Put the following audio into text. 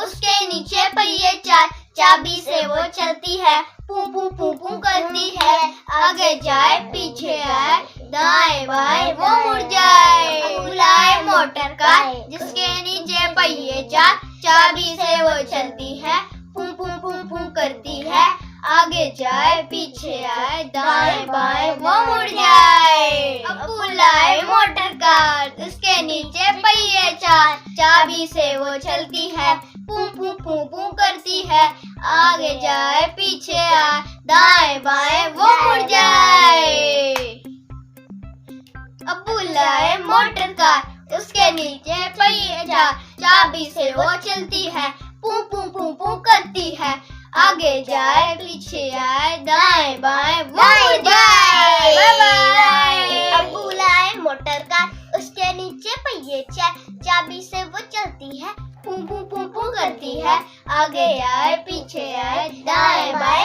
उसके नीचे पहिए चार, चाबी से वो चलती है, पू पू पू पू करती है, आगे जाए पीछे आए, दाएं बाएं वो मुड़ जाए। बुलाए मोटर कार, जिसके नीचे पहिए चार, चाबी से वो चलती है, पू पू पू पू करती है, आगे जाए पीछे आए, दाएं बाएं वो मुड़ जाए। अब बुलाए मोटर कार, उसके नीचे पहिए चार, चाबी से वो चलती है, पू पू पू पू करती है, आगे जाए पीछे आए, दाएं बाएं वो मुड़ जाए। अब बुलाए मोटर कार, उसके नीचे पहिए चार, चाबी से वो चलती है, पू पू पू पू करती है, आगे जाए पीछे आए, दाएं बाएं वो मुड़ जाए। अब बुलाए मोटर कार, उसके नीचे पहिए चार, चाबी से वो चलती है, पू पू पू पू करती है, आगे आए पीछे आए, दाएं बाएं